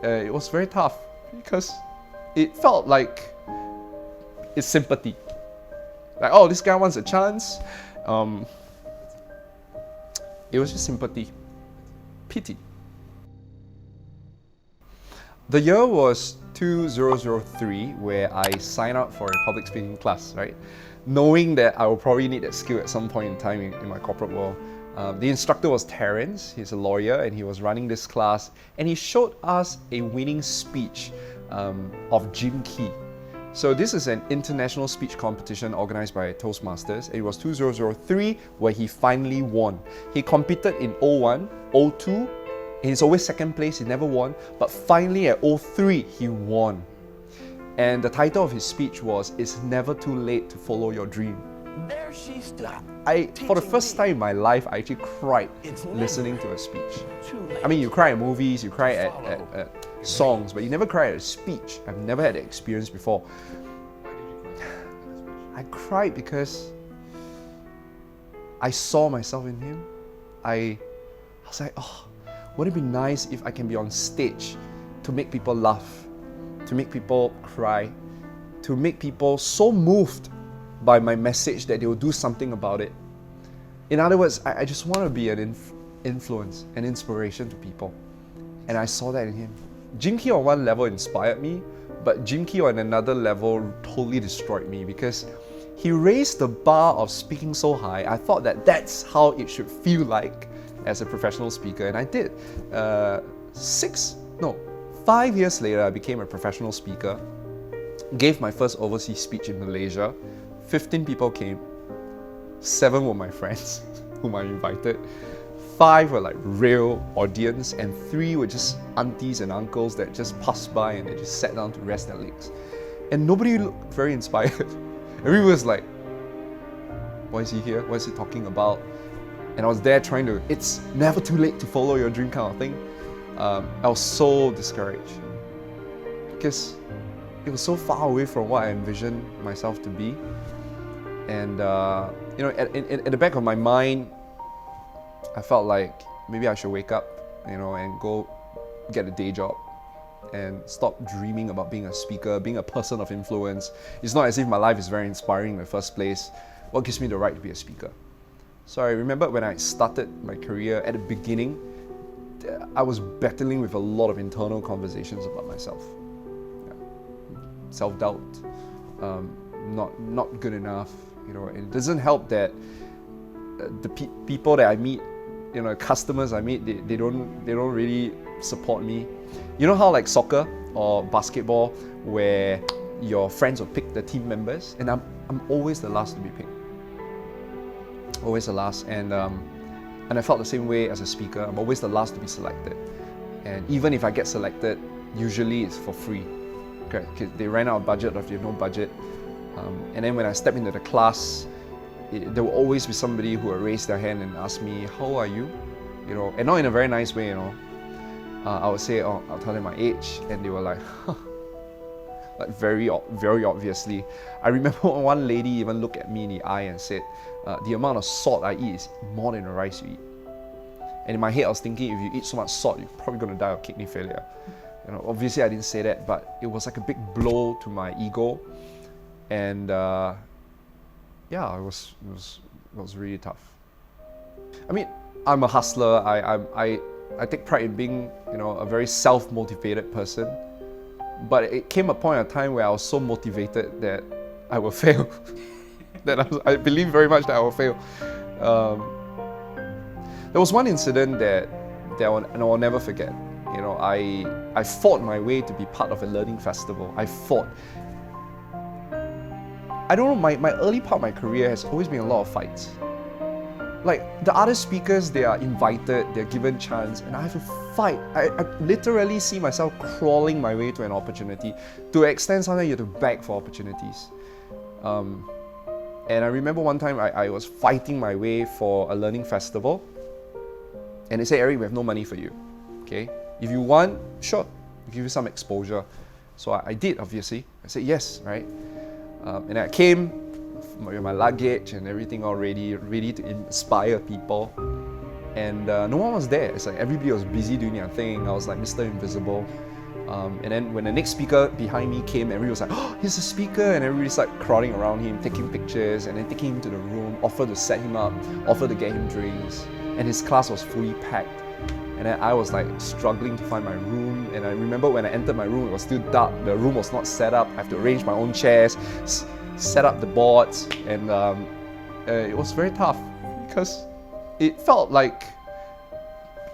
it was very tough because it felt like it's sympathy. Like, oh, this guy wants a chance. It was just sympathy, pity. The year was 2003, where I signed up for a public speaking class, right? Knowing that I will probably need that skill at some point in time in my corporate world. The instructor was Terence, he's a lawyer, and he was running this class, and he showed us a winning speech of Jim Key. So this is an international speech competition organized by Toastmasters. It was 2003 where he finally won. He competed in 01, 02, he's always second place, he never won, but finally at 03 he won. And the title of his speech was, "It's never too late to follow your dream." There she stood. For the first time in my life, I actually cried listening to a speech. I mean, you cry at movies, you cry at songs, but you never cry at a speech. I've never had that experience before. I cried because I saw myself in him. I was like, oh, would it be nice if I can be on stage to make people laugh, to make people cry, to make people so moved by my message that they will do something about it. In other words, I just want to be an influence, an inspiration to people. And I saw that in him. Jim Key on one level inspired me, but Jim Key on another level totally destroyed me because he raised the bar of speaking so high. I thought that that's how it should feel like as a professional speaker, and I did. 5 years later, I became a professional speaker, gave my first overseas speech in Malaysia. 15 people came, 7 were my friends whom I invited, 5 were like real audience, and 3 were just aunties and uncles that just passed by and they just sat down to rest their legs. And nobody looked very inspired. Everyone was like, why is he here? What is he talking about? And I was there trying to, it's never too late to follow your dream kind of thing. I was so discouraged because it was so far away from what I envisioned myself to be. And at the back of my mind, I felt like maybe I should wake up, and go get a day job and stop dreaming about being a speaker, being a person of influence. It's not as if my life is very inspiring in the first place. What gives me the right to be a speaker? So I remember when I started my career at the beginning, I was battling with a lot of internal conversations about myself. Self-doubt, not good enough. It doesn't help that the people that I meet, customers I meet, they don't really support me. You know how like soccer or basketball, where your friends will pick the team members, and I'm always the last to be picked. Always the last, and I felt the same way as a speaker. I'm always the last to be selected, and even if I get selected, usually it's for free. Okay, because they ran out of budget or they have no budget. And then when I step into the class, there will always be somebody who will raise their hand and ask me, "How old are you?" And not in a very nice way. I would say, "Oh," I'll tell them my age, and they were like, like very obviously. I remember one lady even looked at me in the eye and said, "The amount of salt I eat is more than the rice you eat." And in my head, I was thinking, if you eat so much salt, you're probably going to die of kidney failure. Obviously I didn't say that, but it was like a big blow to my ego, and it was really tough. I mean, I'm a hustler. I take pride in being a very self-motivated person, but it came a point in time where I was so motivated that I will fail. I believe very much that I will fail. There was one incident that I will never forget. I fought my way to be part of a learning festival. I fought. I don't know, my early part of my career has always been a lot of fights. Like, the other speakers, they are invited, they're given chance, and I have to fight. I literally see myself crawling my way to an opportunity. To an extent, sometimes you have to beg for opportunities. And I remember one time I was fighting my way for a learning festival, and they said, "Eric, we have no money for you. Okay? If you want, sure, we'll give you some exposure." So I did, obviously. I said yes, right? And I came with my luggage and everything all ready to inspire people. And no one was there. It's like everybody was busy doing their thing. I was like Mr. Invisible. And then when the next speaker behind me came, everybody was like, oh, he's a speaker, and everybody started crowding around him, taking pictures, and then taking him to the room, offered to set him up, offered to get him drinks, and his class was fully packed. And then I was like struggling to find my room, and I remember when I entered my room, it was still dark, the room was not set up, I have to arrange my own chairs, set up the boards, and it was very tough because it felt like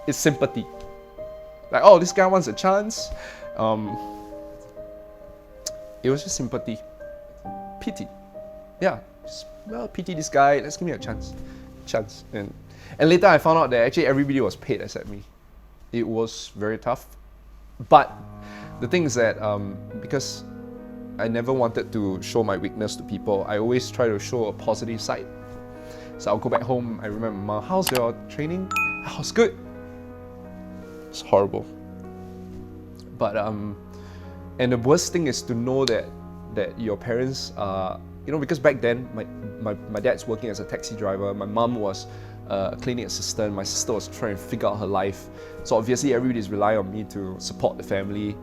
it's sympathy. Like, oh, this guy wants a chance. It was just sympathy, pity. Yeah, just, well, pity this guy. Let's give me a chance. And later I found out that actually everybody was paid except me. It was very tough. But the thing is that because I never wanted to show my weakness to people, I always try to show a positive side. So I'll go back home. I remember, Mom, how's your training? Oh, it's good. It's horrible. But and the worst thing is to know that your parents are, because back then my dad's working as a taxi driver, my mom was a clinic assistant, my sister was trying to figure out her life. So obviously everybody's relying on me to support the family,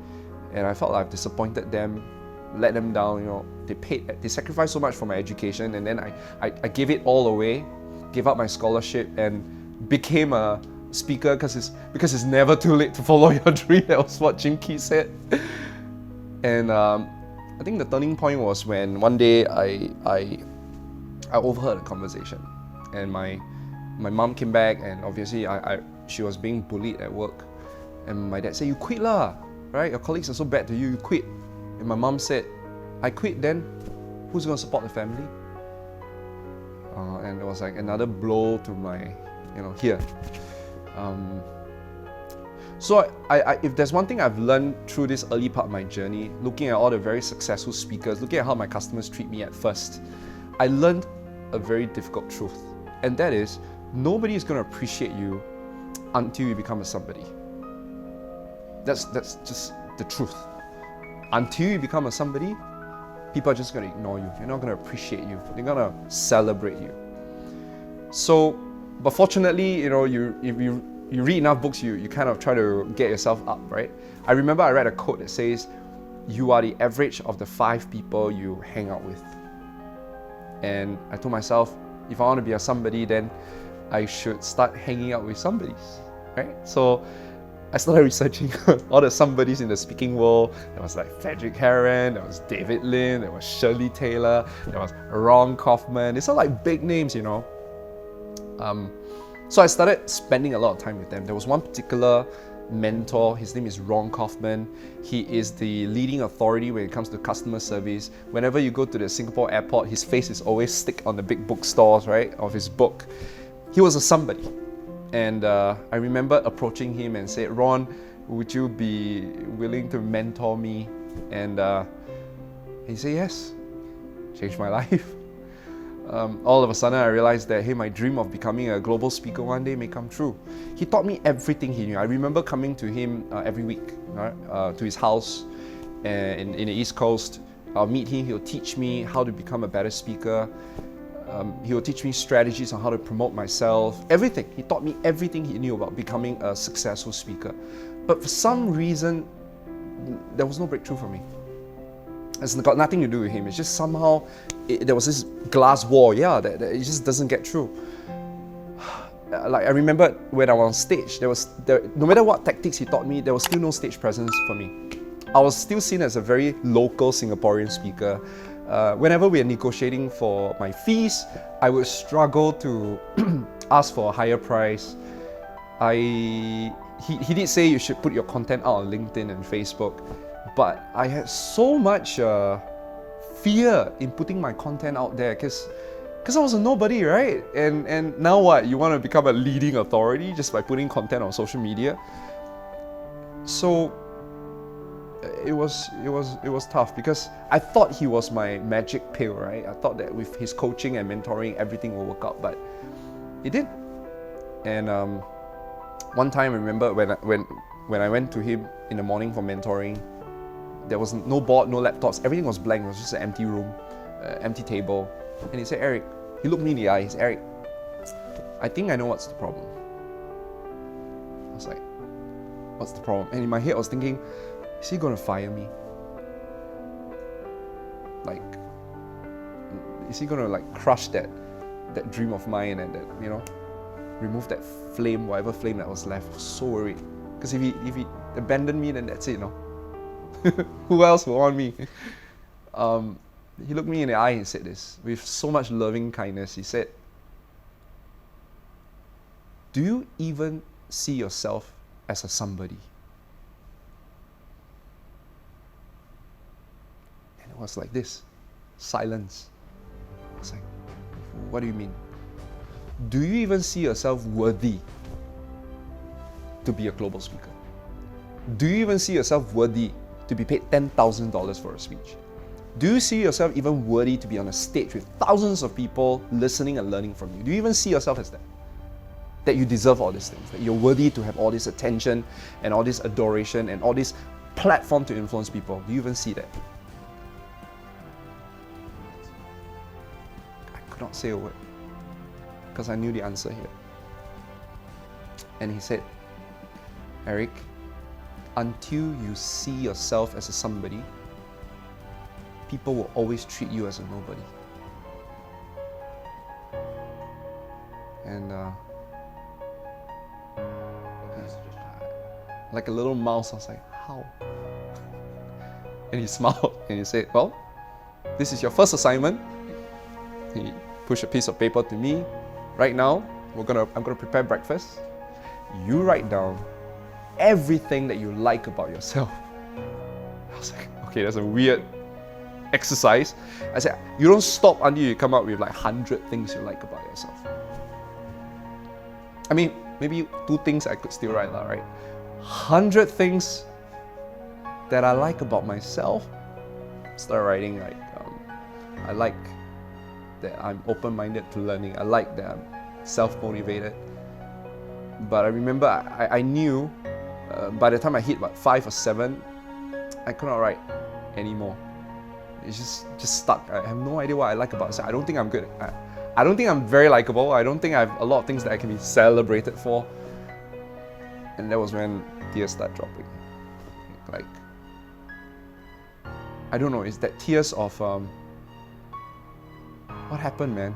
and I felt like I've disappointed them, let them down. They sacrificed so much for my education, and then I gave it all away, gave up my scholarship, and became a speaker because it's never too late to follow your dream. That was what Jim Key said. And I think the turning point was when one day I overheard a conversation, and my mom came back, and obviously she was being bullied at work, and my dad said, "You quit lah, right? Your colleagues are so bad to you, you quit." And my mom said, "I quit, then who's going to support the family?" And it was like another blow to my, here. So if there's one thing I've learned through this early part of my journey, looking at all the very successful speakers, looking at how my customers treat me at first, I learned a very difficult truth. And that is, nobody is going to appreciate you until you become a somebody. That's just the truth. Until you become a somebody, people are just going to ignore you. They're not going to appreciate you. They're going to celebrate you. So, but fortunately, if you read enough books, you kind of try to get yourself up, right? I remember I read a quote that says, "You are the average of the 5 people you hang out with." And I told myself, if I want to be a somebody, then I should start hanging out with somebodies, right? So I started researching all the somebodies in the speaking world. There was like Frederick Herron, there was David Lin, there was Shirley Taylor, there was Ron Kaufman. These are like big names, So I started spending a lot of time with them. There was one particular mentor, his name is Ron Kaufman. He is the leading authority when it comes to customer service. Whenever you go to the Singapore airport, his face is always stick on the big bookstores, right, of his book. He was a somebody. And I remember approaching him and said, "Ron, would you be willing to mentor me?" And he said, "Yes." Changed my life. All of a sudden I realized that, hey, my dream of becoming a global speaker one day may come true. He taught me everything he knew. I remember coming to him every week, to his house in the East Coast. I'll meet him, he'll teach me how to become a better speaker. He will teach me strategies on how to promote myself, everything. He taught me everything he knew about becoming a successful speaker. But for some reason, there was no breakthrough for me. It's got nothing to do with him. It's just somehow, there was this glass wall, that it just doesn't get through. Like I remember when I was on stage, no matter what tactics he taught me, there was still no stage presence for me. I was still seen as a very local Singaporean speaker. Whenever we are negotiating for my fees, I would struggle to ask for a higher price. He did say you should put your content out on LinkedIn and Facebook, but I had so much fear in putting my content out there because I was a nobody, right? And now what? You want to become a leading authority just by putting content on social media? So it was tough because I thought he was my magic pill, right? I thought that with his coaching and mentoring, everything will work out, but it didn't. And one time I remember when I went to him in the morning for mentoring, there was no board, no laptops, everything was blank. It was just an empty room, empty table. And he said, "Eric," he looked me in the eye, he said, "Eric, I think I know what's the problem." I was like, "What's the problem?" And in my head I was thinking, is he going to fire me? Like, is he going to like crush that dream of mine and that, remove that flame, whatever flame that was left? So worried. Because if he abandoned me, then that's it, Who else will want me? He looked me in the eye and said this with so much loving kindness. He said, do you even see yourself as a somebody? And it was like this, silence. I was like, what do you mean? Do you even see yourself worthy to be a global speaker? Do you even see yourself worthy to be paid $10,000 for a speech? Do you see yourself even worthy to be on a stage with thousands of people listening and learning from you? Do you even see yourself as that? That you deserve all these things, that you're worthy to have all this attention and all this adoration and all this platform to influence people. Do you even see that? I could not say a word because I knew the answer here. And he said, Eric, until you see yourself as a somebody, people will always treat you as a nobody. And like a little mouse, I was like, how? And he smiled and he said, well, this is your first assignment. He pushed a piece of paper to me. Right now, I'm gonna prepare breakfast. You write down everything that you like about yourself. I was like, okay, that's a weird exercise. I said, you don't stop until you come up with like 100 things you like about yourself. I mean, maybe 2 things I could still write, right? 100 things that I like about myself. Start writing like, I like that I'm open-minded to learning. I like that I'm self-motivated. But I remember I knew by the time I hit 5 or 7, I could not write anymore. It's just stuck. I have no idea what I like about myself. I don't think I'm good. I don't think I'm very likable. I don't think I have a lot of things that I can be celebrated for. And that was when tears start dropping. Like, I don't know, it's that tears of, what happened, man?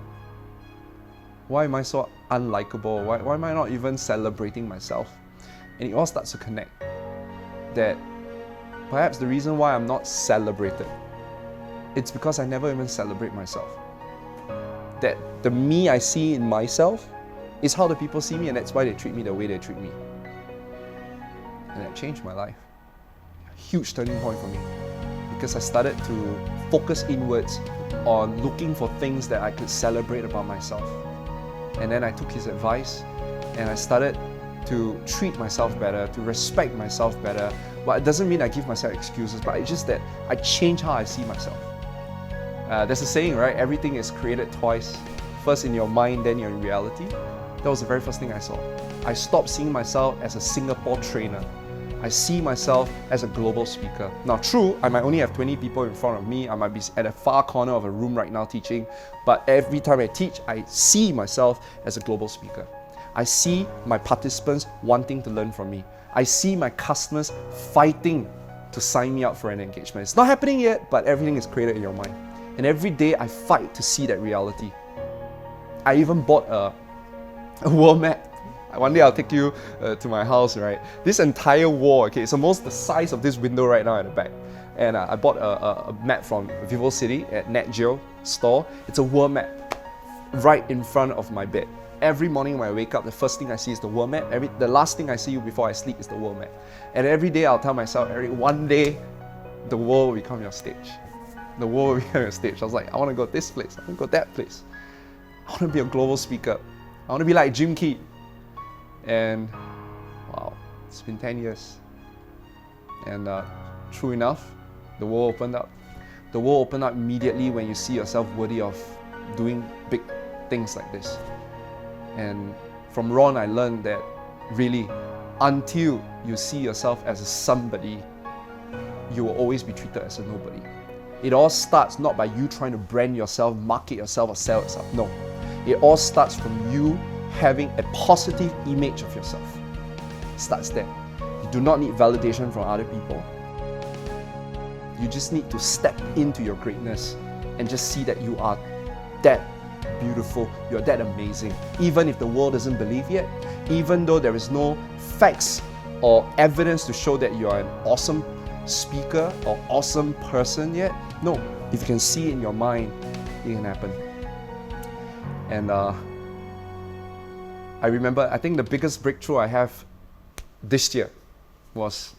Why am I so unlikable? Why am I not even celebrating myself? And it all starts to connect. That perhaps the reason why I'm not celebrated, it's because I never even celebrate myself. That the me I see in myself is how the people see me, and that's why they treat me the way they treat me. And that changed my life. A huge turning point for me. Because I started to focus inwards on looking for things that I could celebrate about myself. And then I took his advice and I started to treat myself better, to respect myself better. But it doesn't mean I give myself excuses, but it's just that I change how I see myself. There's a saying, right? Everything is created twice. First in your mind, then in reality. That was the very first thing I saw. I stopped seeing myself as a Singapore trainer. I see myself as a global speaker. Now, true, I might only have 20 people in front of me. I might be at a far corner of a room right now teaching. But every time I teach, I see myself as a global speaker. I see my participants wanting to learn from me. I see my customers fighting to sign me up for an engagement. It's not happening yet, but everything is created in your mind. And every day I fight to see that reality. I even bought a world map. One day I'll take you to my house, right? This entire wall, okay, it's almost the size of this window right now at the back. And I bought a map from Vivo City at Nat Geo store. It's a world map right in front of my bed. Every morning when I wake up, the first thing I see is the world map. The last thing I see before I sleep is the world map. And every day I'll tell myself, Eric, one day the world will become your stage. The world will become your stage. I was like, I want to go this place, I want to go that place. I want to be a global speaker. I want to be like Jim Key. And wow, it's been 10 years. And true enough, the world opened up. The world opened up immediately when you see yourself worthy of doing big things like this. And from Ron, I learned that really, until you see yourself as a somebody, you will always be treated as a nobody. It all starts not by you trying to brand yourself, market yourself, or sell yourself. No. It all starts from you having a positive image of yourself. It starts there. You do not need validation from other people. You just need to step into your greatness and just see that you are that beautiful, you're that amazing. Even if the world doesn't believe yet, even though there is no facts or evidence to show that you are an awesome speaker or awesome person yet, no, if you can see it in your mind, it can happen. And I remember, I think the biggest breakthrough I have this year was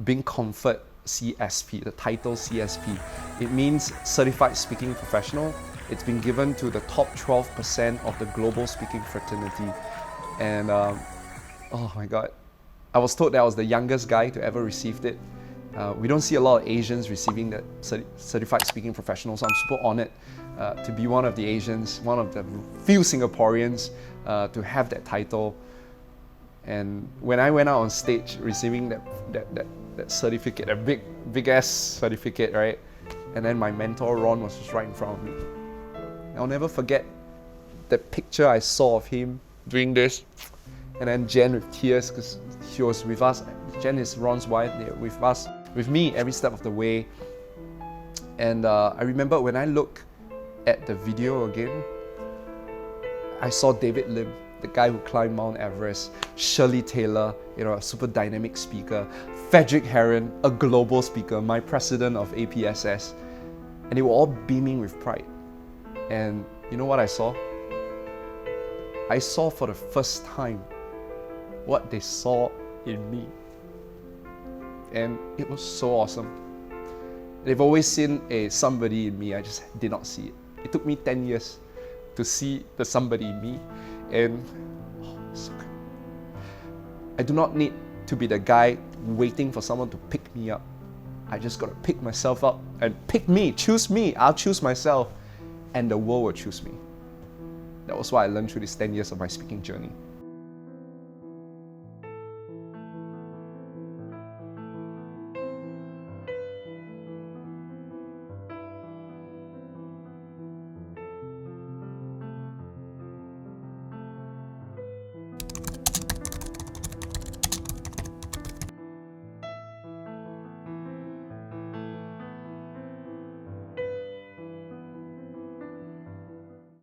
being conferred CSP, the title CSP. It means Certified Speaking Professional. It's been given to the top 12% of the global speaking fraternity. And oh my God, I was told that I was the youngest guy to ever receive it. We don't see a lot of Asians receiving that Certified Speaking Professional, so I'm super honored to be one of the Asians, one of the few Singaporeans to have that title. And when I went out on stage receiving that certificate, a big ass certificate, right? And then my mentor Ron was just right in front of me. I'll never forget the picture I saw of him doing this, and then Jen with tears because she was with us. Jen is Ron's wife. They were with me every step of the way. And I remember when I look at the video again, I saw David Lim, the guy who climbed Mount Everest, Shirley Taylor, a super dynamic speaker, Frederick Heron, a global speaker, my president of APSS, and they were all beaming with pride. And you know what I saw? I saw for the first time what they saw in me. And it was so awesome. They've always seen a somebody in me, I just did not see it. It took me 10 years to see the somebody in me, and so good. I do not need to be the guy waiting for someone to pick me up. I just gotta pick myself up and pick me, choose me. I'll choose myself, and the world will choose me. That was what I learned through these 10 years of my speaking journey.